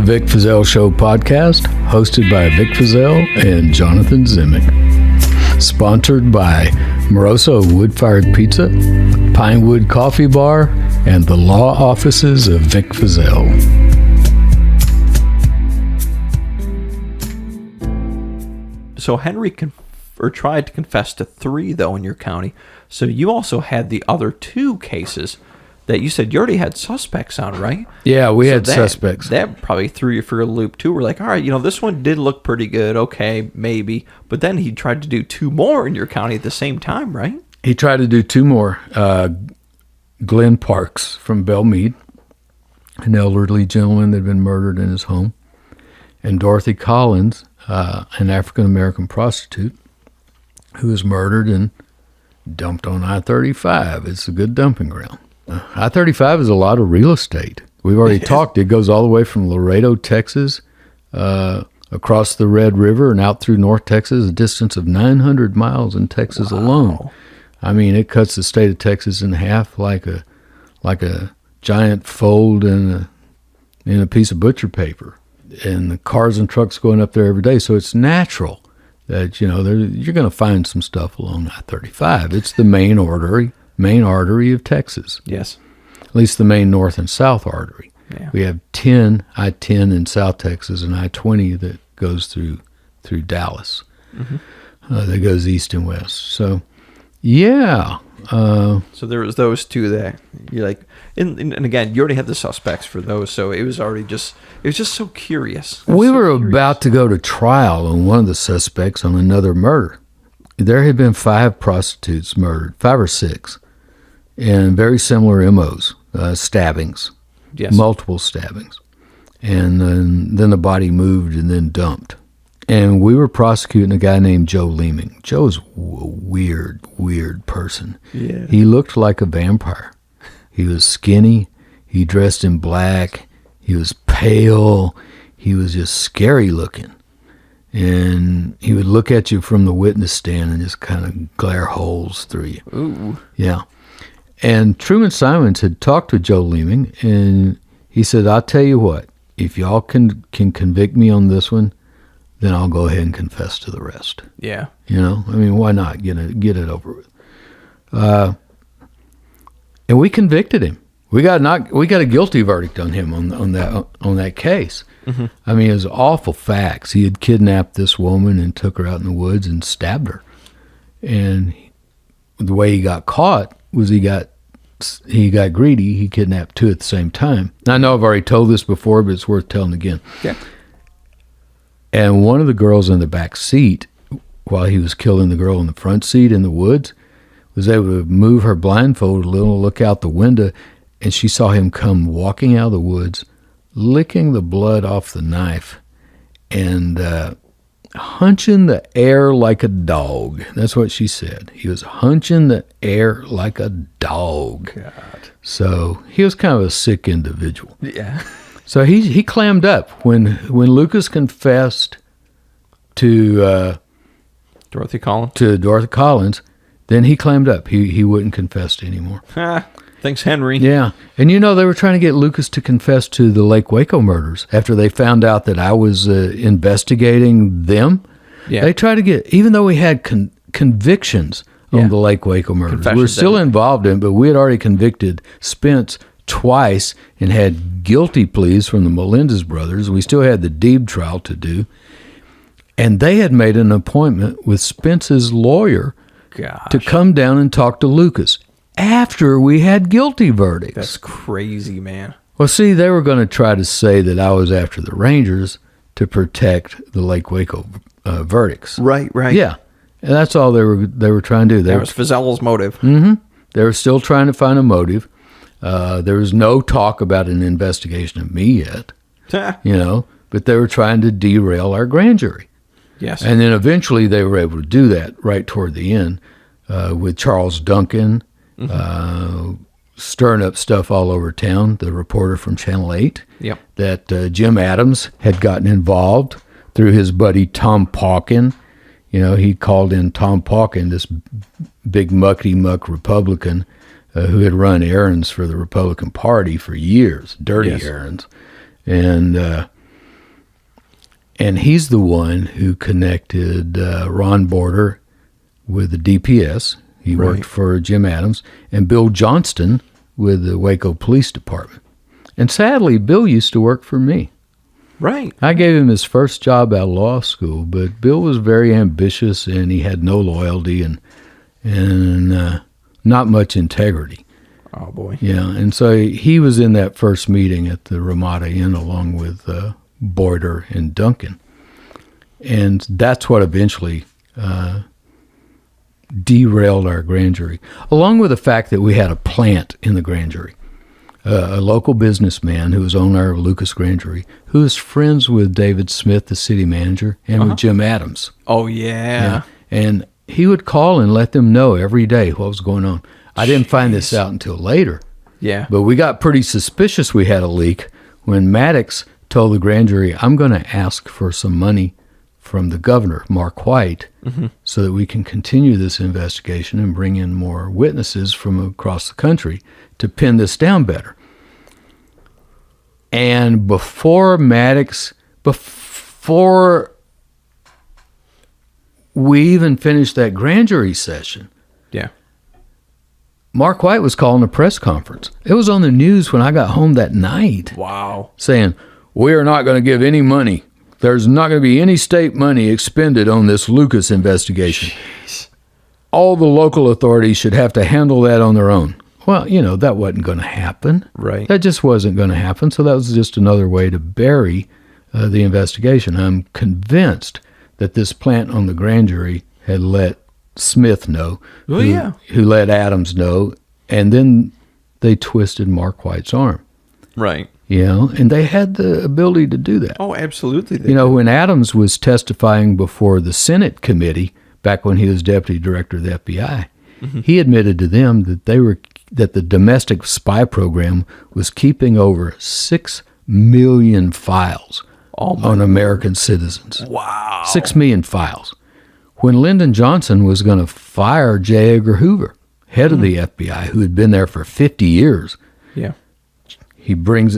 Vic Feazell Show podcast, hosted by Vic Feazell and Jonathan Zimick. Sponsored by Moroso Wood-Fired Pizza, Pinewood Coffee Bar, and the law offices of Vic Feazell. So Henry tried to confess to 3, though, in your county. So you also had the other 2 cases that you said you already had suspects on, right? Yeah, we had suspects. That probably threw you for a loop, too. We're like, all right, this one did look pretty good. Okay, maybe. But then he tried to do 2 more in your county at the same time, right? He tried to do 2 more. Glenn Parks from Belmead, an elderly gentleman that had been murdered in his home, and Dorothy Collins, an African-American prostitute who was murdered and dumped on I-35. It's a good dumping ground. I-35 is a lot of real estate. We've already talked. It goes all the way from Laredo, Texas, across the Red River and out through North Texas, a distance of 900 miles in Texas alone. I mean, it cuts the state of Texas in half like a giant fold in a piece of butcher paper. And the cars and trucks going up there every day, so it's natural that you're going to find some stuff along I-35. It's the main artery of Texas. Yes. At least the main north and south artery. Yeah. We have I-10 in South Texas and I-20 that goes through Dallas. Mm-hmm. That goes east and west. So, yeah. So there was those 2 that you're like, and again, you already had the suspects for those, so it was just so curious. We were about to go to trial on one of the suspects on another murder. There had been 5 prostitutes murdered, 5 or 6, and very similar MOs, stabbings, yes, multiple stabbings. And then the body moved and then dumped. And we were prosecuting a guy named Joe Leeming. Joe's a weird person. Yeah. He looked like a vampire. He was skinny. He dressed in black. He was pale. He was just scary looking. And he would look at you from the witness stand and just kind of glare holes through you. Ooh. Yeah. And Truman Simons had talked with Joe Leeming, and he said, I'll tell you what, if y'all can convict me on this one, then I'll go ahead and confess to the rest. Yeah. I mean, why not get it over with? And we convicted him. We got a guilty verdict on him on that case. Mm-hmm. I mean, it was awful facts. He had kidnapped this woman and took her out in the woods and stabbed her. And the way he got caught was he got greedy. He kidnapped 2 at the same time. Now, I know I've already told this before, but it's worth telling again. Yeah. And one of the girls in the back seat, while he was killing the girl in the front seat in the woods, was able to move her blindfold a little, look out the window, and she saw him come walking out of the woods, licking the blood off the knife, and hunching the air like a dog. That's what she said. He was hunching the air like a dog. God. So he was kind of a sick individual. Yeah. So he clammed up when Lucas confessed to Dorothy Collins. Then he clammed up. He wouldn't confess anymore. Thanks, Henry. Yeah, and they were trying to get Lucas to confess to the Lake Waco murders after they found out that I was investigating them. Yeah. They tried to get, even though we had convictions on the Lake Waco murders, we were still involved in, but we had already convicted Spence twice and had guilty pleas from the Melendez brothers. We still had the Deeb trial to do. And they had made an appointment with Spence's lawyer to come down and talk to Lucas after we had guilty verdicts. That's crazy, man. Well, see, they were going to try to say that I was after the Rangers to protect the Lake Waco verdicts. Right. Yeah. And that's all they were trying to do. That was Feazell's motive. Mm-hmm. They were still trying to find a motive. There was no talk about an investigation of me yet, but they were trying to derail our grand jury. Yes. And then eventually they were able to do that right toward the end with Charles Duncan, stirring up stuff all over town, the reporter from Channel 8, that Jim Adams had gotten involved through his buddy Tom Pauken. He called in Tom Pauken, this big muckety-muck Republican who had run errands for the Republican Party for years, dirty errands. And And he's the one who connected Ron Border with the DPS. He worked for Jim Adams, and Bill Johnston with the Waco Police Department. And sadly, Bill used to work for me. Right. I gave him his first job out of law school, but Bill was very ambitious, and he had no loyalty and not much integrity. Oh, boy. Yeah, and so he was in that first meeting at the Ramada Inn along with Boyder and Duncan. And that's what eventually derailed our grand jury, along with the fact that we had a plant in the grand jury. A local businessman who was owner of Lucas Grand Jury, who was friends with David Smith, the city manager, and with Jim Adams. Oh, yeah. And he would call and let them know every day what was going on. I didn't find this out until later. Yeah. But we got pretty suspicious we had a leak when Maddox told the grand jury, I'm going to ask for some money from the governor, Mark White, so that we can continue this investigation and bring in more witnesses from across the country to pin this down better. And before we even finished that grand jury session, Yeah. Mark White was calling a press conference. It was on the news when I got home that night. Wow. Saying, we are not going to give any money. There's not going to be any state money expended on this Lucas investigation. Jeez. All the local authorities should have to handle that on their own. Well, that wasn't going to happen. Right. That just wasn't going to happen. So that was just another way to bury the investigation. I'm convinced that this plant on the grand jury had let Smith know, who let Adams know, and then they twisted Mark White's arm. Right. And they had the ability to do that. Oh, absolutely. When Adams was testifying before the Senate committee, back when he was deputy director of the FBI, he admitted to them that the domestic spy program was keeping over 6 million files on American citizens. Wow. 6 million files. When Lyndon Johnson was going to fire J. Edgar Hoover, head of the FBI, who had been there for 50 years, Yeah. he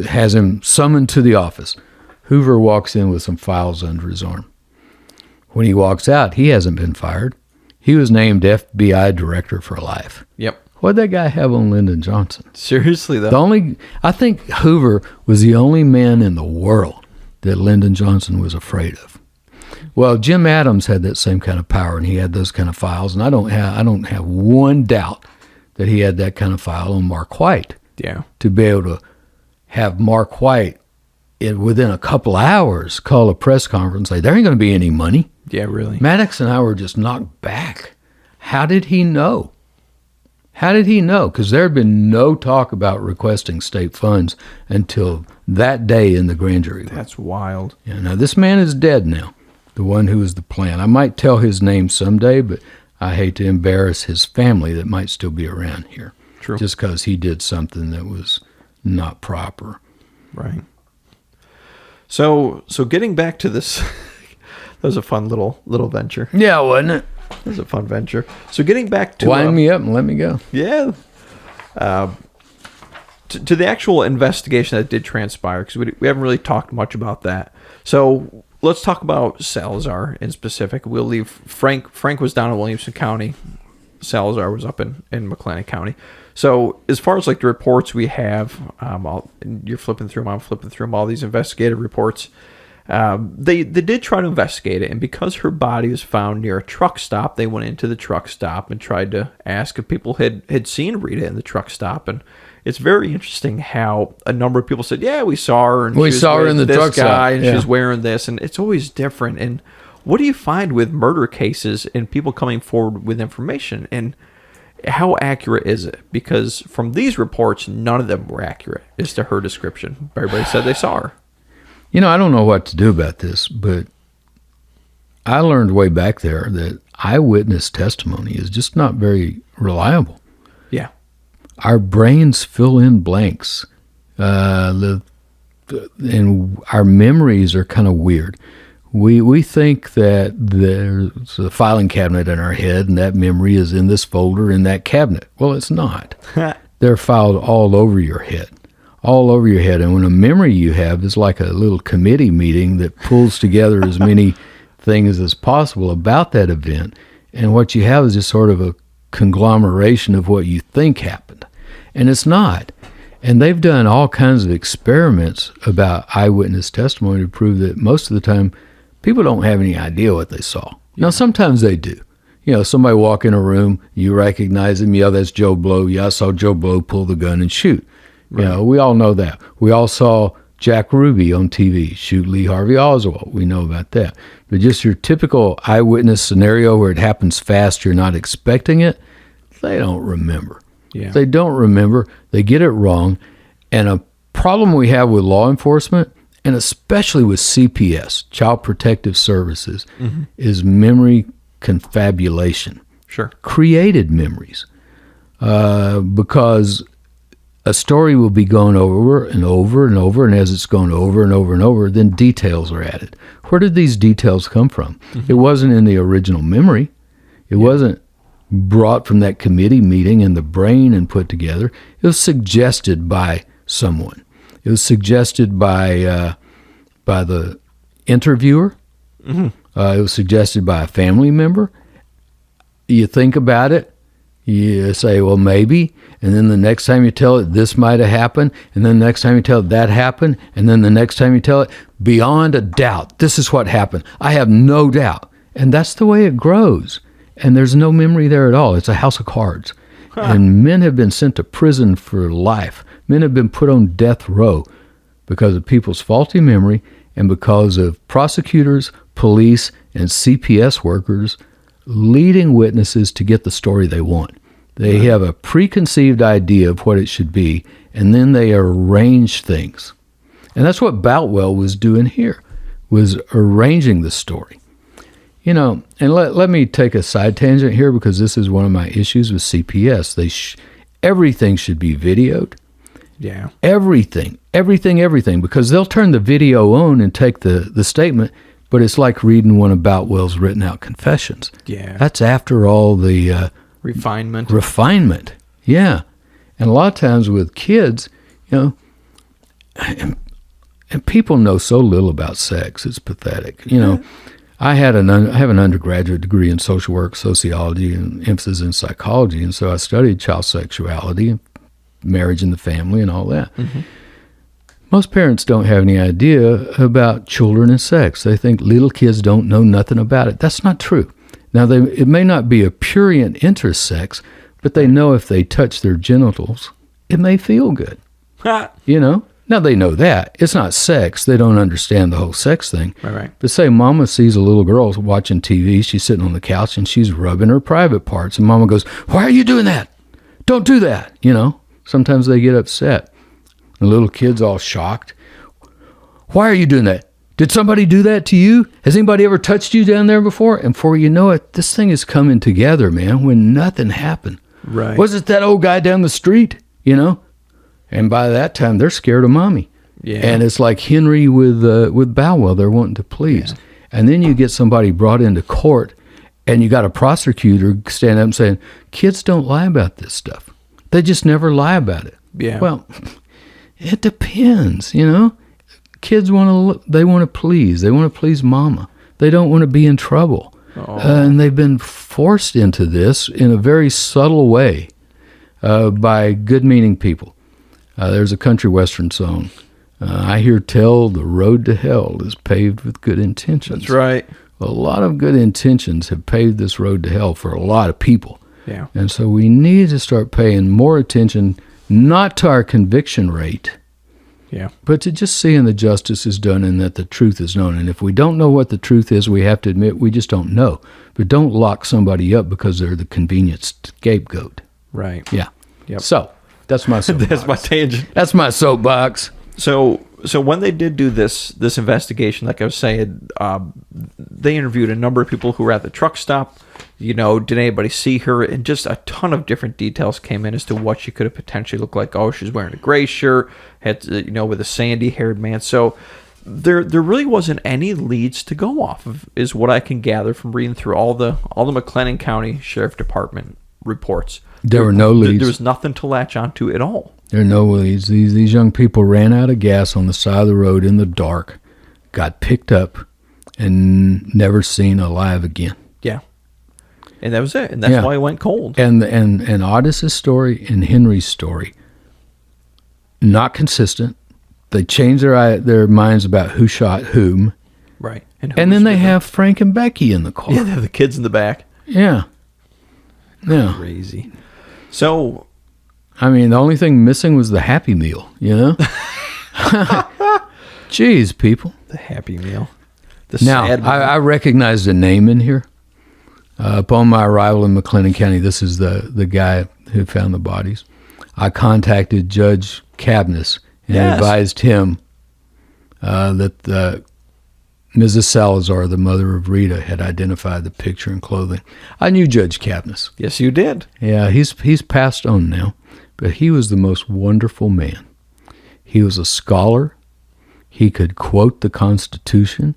has him summoned to the office. Hoover walks in with some files under his arm. When he walks out, he hasn't been fired. He was named FBI director for life. Yep. What'd that guy have on Lyndon Johnson? Seriously, though. I think Hoover was the only man in the world that Lyndon Johnson was afraid of. Well, Jim Adams had that same kind of power, and he had those kind of files, and I don't have one doubt that he had that kind of file on Mark White. Yeah. To be able to have Mark White within a couple hours call a press conference and say, there ain't going to be any money. Yeah, really. Maddox and I were just knocked back. How did he know? Because there had been no talk about requesting state funds until that day in the grand jury room. That's wild. Yeah, now, this man is dead now, the one who was the plan. I might tell his name someday, but I hate to embarrass his family that might still be around here. True. Just because he did something that was not proper. Right. So getting back to this, that was a fun little venture. Yeah, wasn't it? It was a fun venture. So getting back to... Wind me up and let me go. Yeah. To the actual investigation that did transpire, because we haven't really talked much about that. So let's talk about Salazar in specific. We'll leave Frank. Frank was down in Williamson County. Salazar was up in McLennan County. So as far as like the reports we have, you're flipping through them, I'm flipping through them, all these investigative reports. They did try to investigate it, and because her body was found near a truck stop, they went into the truck stop and tried to ask if people had seen Rita in the truck stop. And it's very interesting how a number of people said, yeah, we saw her, and we saw her in the truck stop, and she's wearing this, and it's always different. And what do you find with murder cases and people coming forward with information, and how accurate is it? Because from these reports, none of them were accurate as to her description. Everybody said they saw her. I don't know what to do about this, but I learned way back there that eyewitness testimony is just not very reliable. Yeah. Our brains fill in blanks, and our memories are kind of weird. We think that there's a filing cabinet in our head, and that memory is in this folder in that cabinet. Well, it's not. They're filed all over your head, all over your head. And when a memory you have is like a little committee meeting that pulls together as many things as possible about that event. And what you have is just sort of a conglomeration of what you think happened. And it's not. And they've done all kinds of experiments about eyewitness testimony to prove that most of the time people don't have any idea what they saw. Now, sometimes they do. You know, somebody walk in a room, you recognize him, yeah, that's Joe Blow. Yeah, I saw Joe Blow pull the gun and shoot. Right. You know, we all know that. We all saw Jack Ruby on TV shoot Lee Harvey Oswald. We know about that. But just your typical eyewitness scenario where it happens fast, you're not expecting it, they don't remember. Yeah. They don't remember. They get it wrong. And a problem we have with law enforcement, and especially with CPS, Child Protective Services, is memory confabulation. Sure. Created memories. Because a story will be gone over and over and over, and as it's gone over and over and over, then details are added. Where did these details come from? It wasn't in the original memory. It wasn't brought from that committee meeting in the brain and put together. It was suggested by someone. It was suggested by the interviewer. It was suggested by a family member. You think about it. You say, well, maybe. And then the next time you tell it, this might have happened. And then the next time you tell it, that happened. And then the next time you tell it, beyond a doubt, this is what happened. I have no doubt. And that's the way it grows. And there's no memory there at all. It's a house of cards. And men have been sent to prison for life. Men have been put on death row because of people's faulty memory and because of prosecutors, police, and CPS workers leading witnesses to get the story they want. They have a preconceived idea of what it should be, and then they arrange things. And that's what Boutwell was doing here, was arranging the story. You know, and let me take a side tangent here because this is one of my issues with CPS. Everything should be videoed. Yeah. Everything, because they'll turn the video on and take the statement, but it's like reading one of Boutwell's written out confessions. Yeah. That's after all the refinement. Yeah. And a lot of times with kids, you know, and people know so little about sex, it's pathetic. You know, I have an undergraduate degree in social work, sociology, and emphasis in psychology, and so I studied child sexuality and marriage and the family and all that. Most parents don't have any idea about children and sex. They think little kids don't know nothing about it. That's not true. Now, it may not be a prurient intersex, but they know if they touch their genitals, it may feel good. You know? Now, they know that. It's not sex. They don't understand the whole sex thing. Right. But say mama sees a little girl watching TV. She's sitting on the couch, and she's rubbing her private parts. And mama goes, why are you doing that? Don't do that. You know? Sometimes they get upset. The little kid's all shocked. Why are you doing that? Did somebody do that to you? Has anybody ever touched you down there before? And before you know it, this thing is coming together, man, when nothing happened. Right. Was it that old guy down the street? You know? And by that time, they're scared of mommy. Yeah. And it's like Henry with Boutwell. They're wanting to please. Yeah. And then you get somebody brought into court, and you got a prosecutor stand up and saying, kids don't lie about this stuff. They just never lie about it. Yeah. Well, it depends, you know. Kids want to please. They want to please mama. They don't want to be in trouble. And they've been forced into this in a very subtle way by good-meaning people. There's a country western song. I hear tell the road to hell is paved with good intentions. That's right. A lot of good intentions have paved this road to hell for a lot of people. Yeah. And so we need to start paying more attention, not to our conviction rate, but to just seeing the justice is done and that the truth is known. And if we don't know what the truth is, we have to admit we just don't know. But don't lock somebody up because they're the convenient scapegoat. Right. Yeah. Yep. So that's my soapbox. That's my tangent. That's my soapbox. So when they did do this investigation, like I was saying, they interviewed a number of people who were at the truck stop. You know, did anybody see her? And just a ton of different details came in as to what she could have potentially looked like. Oh, she's wearing a gray shirt, had, you know, with a sandy-haired man. So there really wasn't any leads to go off of, is what I can gather from reading through all the McLennan County Sheriff Department reports. There were no leads. There was nothing to latch onto at all. There are no leads. These young people ran out of gas on the side of the road in the dark, got picked up, and never seen alive again. Yeah. And that was it. And that's why it went cold. And Otis's story and Henry's story, not consistent. They changed their minds about who shot whom. Right. And then they have Frank and Becky in the car. Yeah, they have the kids in the back. Yeah. Yeah. Crazy. So, I mean, the only thing missing was the Happy Meal, you know? Jeez, people. the Happy Meal. Now, I recognized a name in here. Upon my arrival in McLennan County, this is the guy who found the bodies. I contacted Judge Cabness and advised him that Mrs. Salazar, the mother of Rita, had identified the picture and clothing. I knew Judge Cabness. Yes, you did. Yeah, he's passed on now, but he was the most wonderful man. He was a scholar. He could quote the Constitution.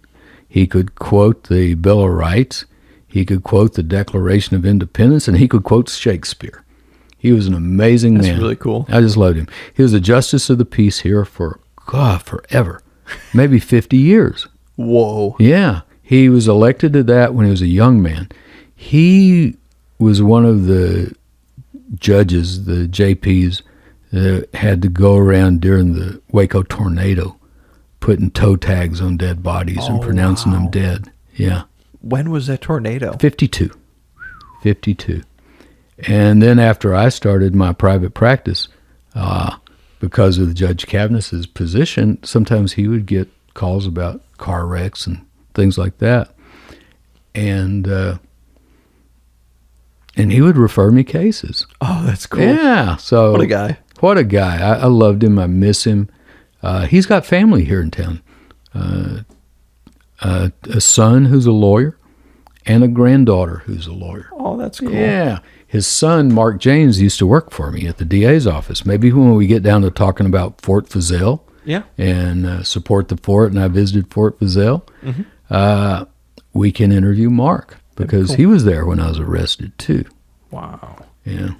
He could quote the Bill of Rights. He could quote the Declaration of Independence, and he could quote Shakespeare. He was an amazing man. That's really cool. I just loved him. He was a justice of the peace here for, forever. Maybe 50 years. Whoa. Yeah. He was elected to that when he was a young man. He was one of the judges, the JPs, that had to go around during the Waco tornado putting toe tags on dead bodies and pronouncing them dead. Yeah. When was that tornado? 52. And then after I started my private practice, because of Judge Cabness's position, sometimes he would get calls about car wrecks and things like that. And he would refer me cases. Oh, that's cool. Yeah. So What a guy. What a guy. I loved him. I miss him. He's got family here in town. A son who's a lawyer and a granddaughter who's a lawyer. Oh, that's cool. Yeah. His son, Mark James, used to work for me at the DA's office. Maybe when we get down to talking about Fort Feazell and support the fort, and I visited Fort Feazell, we can interview Mark because he was there when I was arrested too. Wow. Yeah.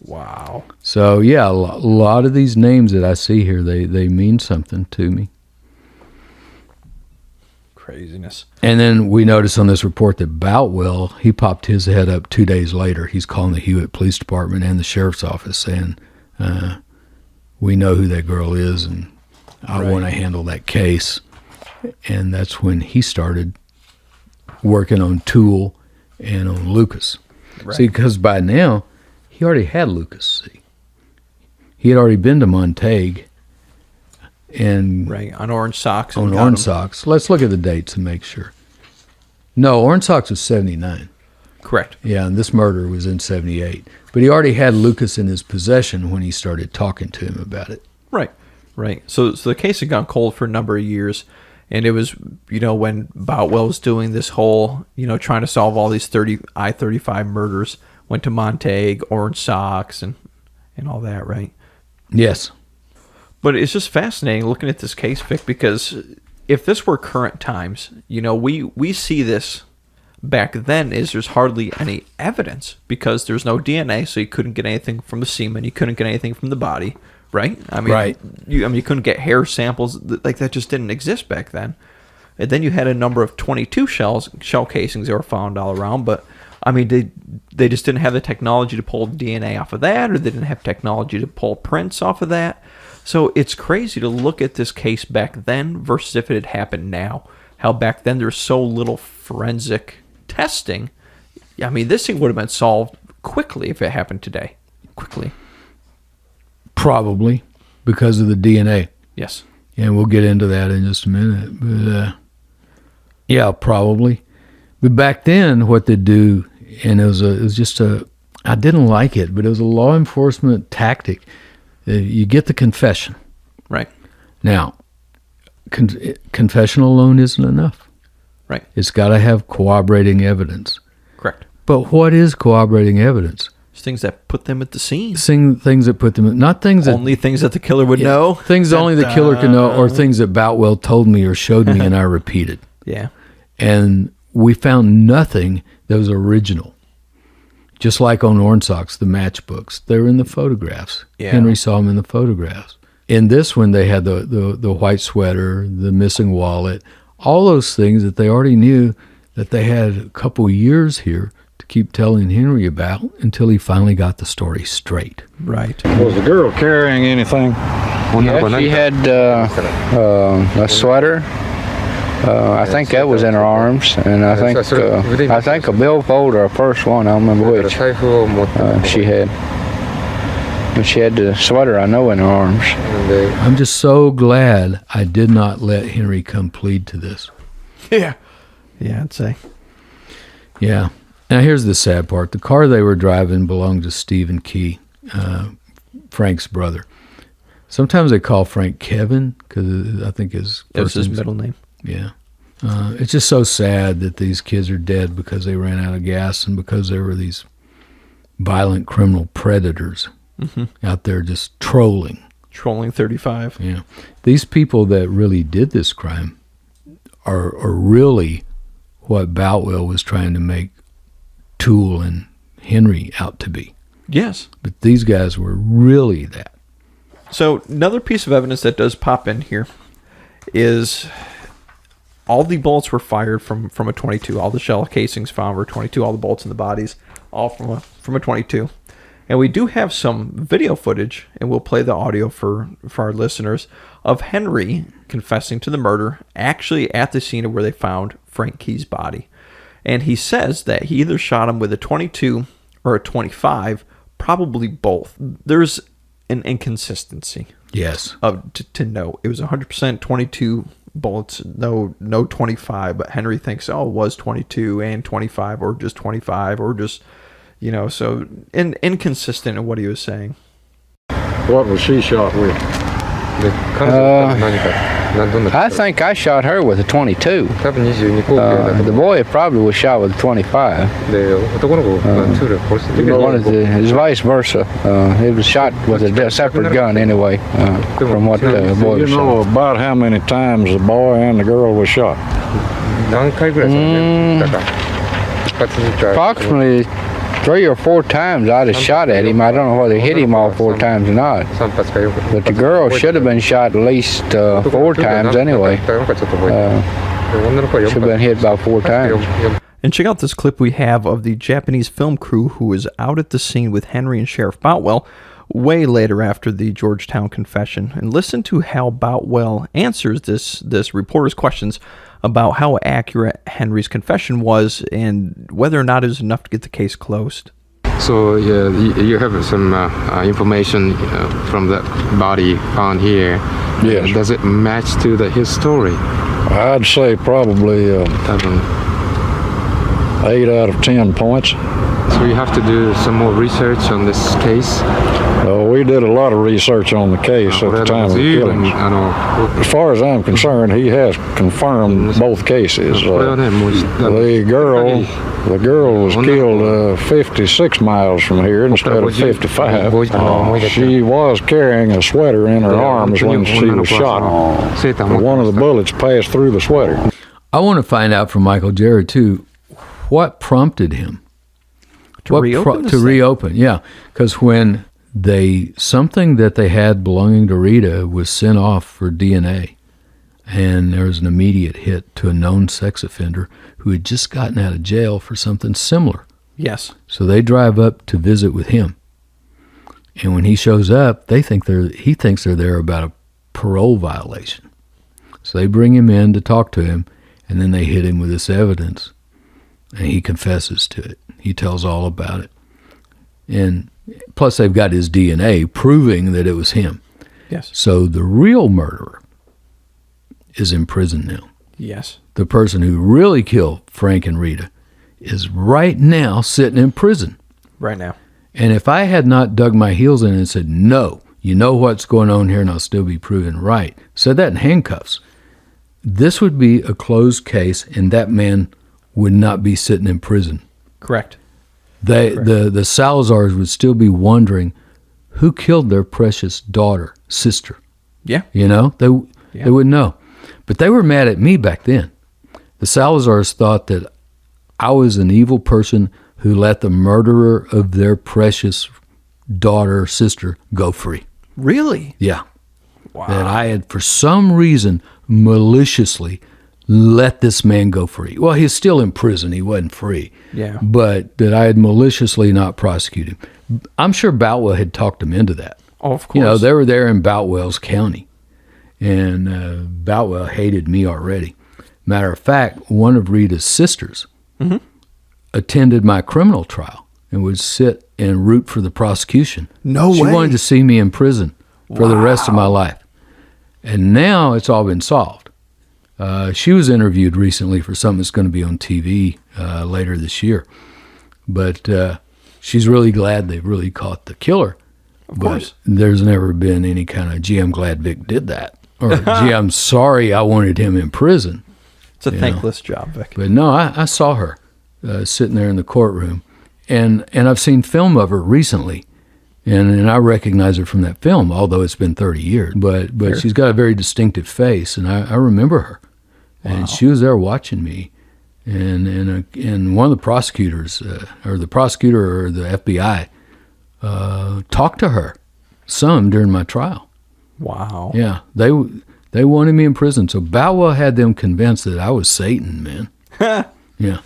Wow. So, yeah, a lot of these names that I see here, they mean something to me. Craziness. And then we noticed on this report that Boutwell, he popped his head up 2 days later. He's calling the Hewitt Police Department and the Sheriff's Office saying, we know who that girl is, and I want to handle that case. And that's when he started working on Toole and on Lucas. Right. See, because by now, he already had Lucas. See, he had already been to Montague. And on Orange Socks. On Orange Socks. Let's look at the dates and make sure. No, Orange Socks was 79. Correct. Yeah, and this murder was in 78. But he already had Lucas in his possession when he started talking to him about it. Right. So the case had gone cold for a number of years, and it was, when Boutwell was doing this whole, trying to solve all these I-35 murders, went to Montague, Orange Socks, and all that, right? Yes. But it's just fascinating looking at this case, Vic, because if this were current times, we see this back then is there's hardly any evidence because there's no DNA, so you couldn't get anything from the semen, you couldn't get anything from the body, right? You couldn't get hair samples, like that just didn't exist back then. And then you had a number of 22 shell casings that were found all around, but they just didn't have the technology to pull DNA off of that, or they didn't have technology to pull prints off of that. So it's crazy to look at this case back then versus if it had happened now. How back then there's so little forensic testing. This thing would have been solved quickly if it happened today. Quickly. Probably because of the DNA. Yes. And we'll get into that in just a minute. But yeah, probably. But back then, what they do, and it was just I didn't like it, but it was a law enforcement tactic. You get the confession. Right. Now, confession alone isn't enough. Right. It's got to have corroborating evidence. Correct. But what is corroborating evidence? It's things that put them at the scene. Things that put them, not things that... Only things that the killer would know. Things only the killer can know, or things that Boutwell told me or showed me and I repeated. Yeah. And we found nothing that was original. Just like on Orange Socks, the matchbooks, they're in the photographs. Yeah. Henry saw them in the photographs. In this one, they had the white sweater, the missing wallet, all those things that they already knew that they had a couple years here to keep telling Henry about until he finally got the story straight. Right. Was the girl carrying anything? Yeah, she had a sweater. I think that was in her arms, and I think a billfold or a purse one. I don't remember which. She had. But she had the sweater, I know, in her arms. I'm just so glad I did not let Henry come plead to this. Yeah. Yeah, I'd say. Yeah. Now here's the sad part. The car they were driving belonged to Stephen Key, Frank's brother. Sometimes they call Frank Kevin because I think his middle name. Yeah. It's just so sad that these kids are dead because they ran out of gas and because there were these violent criminal predators out there just trolling. Trolling 35. Yeah. These people that really did this crime are really what Boutwell was trying to make Toole and Henry out to be. Yes. But these guys were really that. So another piece of evidence that does pop in here is all the bullets were fired from a 22. All the shell casings found were 22. All the bullets in the bodies, all from a 22. And we do have some video footage, and we'll play the audio for our listeners, of Henry confessing to the murder, actually at the scene of where they found Frank Key's body. And he says that he either shot him with a 22 or a 25, probably both. There's an inconsistency. Yes. To know. It was 100% 22 bullets, no 25, but Henry thinks, it was 22 and 25, or just 25, or just... so inconsistent in what he was saying. What was she shot with? I think I shot her with a 22. The boy probably was shot with a 25. It's vice versa. It was shot with a separate gun anyway, from what the boy was shot. Do you know about how many times the boy and the girl was shot? Approximately 3 or 4 times I'd have shot at him. I don't know whether he hit him all 4 times or not. But the girl should have been shot at least 4 times anyway. Should have been hit about 4 times. And check out this clip we have of the Japanese film crew who was out at the scene with Henry and Sheriff Boutwell way later after the Georgetown confession. And listen to how Boutwell answers this reporter's questions about how accurate Henry's confession was and whether or not it was enough to get the case closed. So you have some information from that body found here. Yes. Does it match to his story? I'd say probably 8 out of 10 points. So you have to do some more research on this case? We did a lot of research on the case at the time of the killings. As far as I'm concerned, he has confirmed both cases. The girl was killed 56 miles from here instead of 55. She was carrying a sweater in her arms when she was shot. One of the bullets passed through the sweater. I want to find out from Michael Jarrett, too, what prompted him to reopen. Yeah, because when something that they had belonging to Rita was sent off for DNA, and there was an immediate hit to a known sex offender who had just gotten out of jail for something similar. Yes. So they drive up to visit with him, and when he shows up, he thinks they're there about a parole violation. So they bring him in to talk to him, and then they hit him with this evidence, and he confesses to it. He tells all about it. And plus they've got his DNA proving that it was him. Yes. So the real murderer is in prison now. Yes. The person who really killed Frank and Rita is right now sitting in prison. Right now. And if I had not dug my heels in and said, no, you know what's going on here and I'll still be proven right, said that in handcuffs, this would be a closed case and that man would not be sitting in prison. Correct. The Salazars would still be wondering who killed their precious sister. Yeah. They wouldn't know. But they were mad at me back then. The Salazars thought that I was an evil person who let the murderer of their precious daughter or sister go free. Really? Yeah. Wow. That I had, for some reason, maliciously let this man go free. Well, he's still in prison. He wasn't free. Yeah. But that I had maliciously not prosecuted him. I'm sure Boutwell had talked him into that. Oh, of course. They were there in Boutwell's county. And Boutwell hated me already. Matter of fact, one of Rita's sisters attended my criminal trial and would sit and root for the prosecution. No way. She wanted to see me in prison for the rest of my life. And now it's all been solved. She was interviewed recently for something that's going to be on TV later this year. But she's really glad they really caught the killer. Of course. There's never been any kind of, gee, I'm glad Vic did that. Or, gee, I'm sorry I wanted him in prison. It's a thankless job, Vic. But no, I saw her sitting there in the courtroom. And I've seen film of her recently. And I recognize her from that film, although it's been 30 years. But she's got a very distinctive face, and I remember her. And she was there watching me. And one of the prosecutors, or the prosecutor or the FBI, talked to her some during my trial. Wow. Yeah, they wanted me in prison. So Boutwell had them convinced that I was Satan, man. Yeah.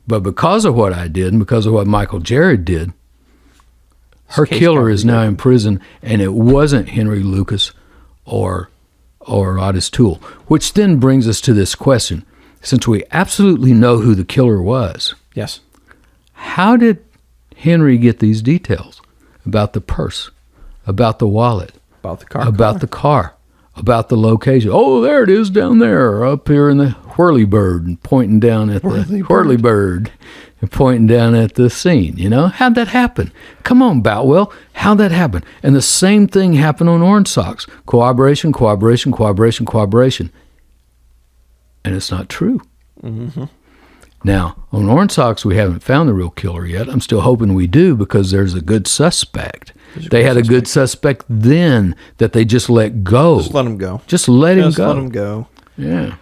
But because of what I did and because of what Michael Jared did, her killer is now in prison, and it wasn't Henry Lucas or Otis Toole, which then brings us to this question. Since we absolutely know who the killer was, yes, how did Henry get these details about the purse, about the wallet, about the car, about the location? Oh, there it is down there, up here in the Whirlybird, and pointing down at the Whirlybird, and pointing down at the scene. How'd that happen? Come on, Boutwell, how'd that happen? And the same thing happened on Orange Socks. Corroboration. And it's not true. Mm-hmm. Now, on Orange Socks, we haven't found the real killer yet. I'm still hoping we do, because there's a good suspect. They had a good suspect then that they just let go. Just let him go. Just let him go. Let him go. Yeah.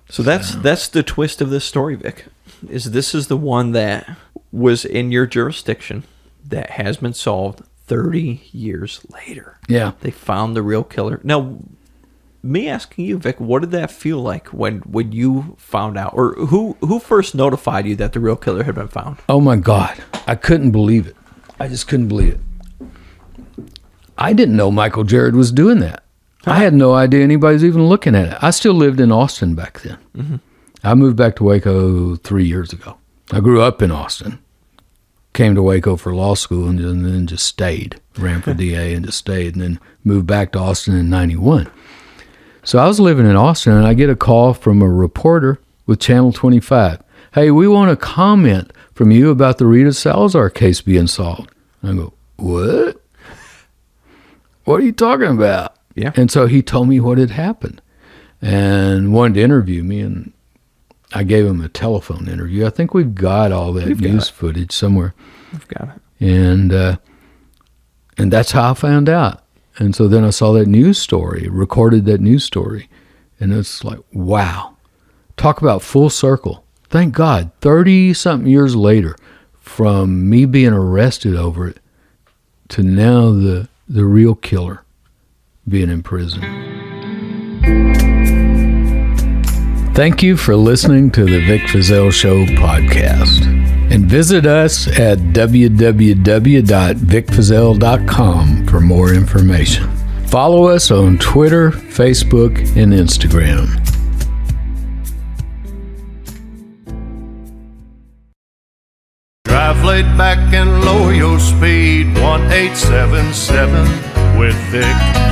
So that's the twist of this story, Vic. This is the one that was in your jurisdiction that has been solved 30 years later. Yeah. They found the real killer. Now, me asking you, Vic, what did that feel like when you found out, or who first notified you that the real killer had been found? Oh my God, I couldn't believe it. I just couldn't believe it. I didn't know Michael Jared was doing that. I had no idea anybody was even looking at it. I still lived in Austin back then. Mm-hmm. I moved back to Waco 3 years ago. I grew up in Austin, came to Waco for law school, and then just stayed. Ran for DA and just stayed, and then moved back to Austin in 91. So I was living in Austin, and I get a call from a reporter with Channel 25. Hey, we want a comment from you about the Rita Salazar case being solved. I go, what? What are you talking about? Yeah. And so he told me what had happened and wanted to interview me, and I gave him a telephone interview. I think we've got all that news footage somewhere. We've got it. And that's how I found out. And so then I saw that news story, recorded that news story, and it's like, wow. Talk about full circle. Thank God, 30-something years later, from me being arrested over it to now the real killer being in prison. Thank you for listening to the Vic Feazell Show podcast. And visit us at www.vicfeazell.com for more information. Follow us on Twitter, Facebook, and Instagram. Drive laid back and lower your speed, 1877 with Vic.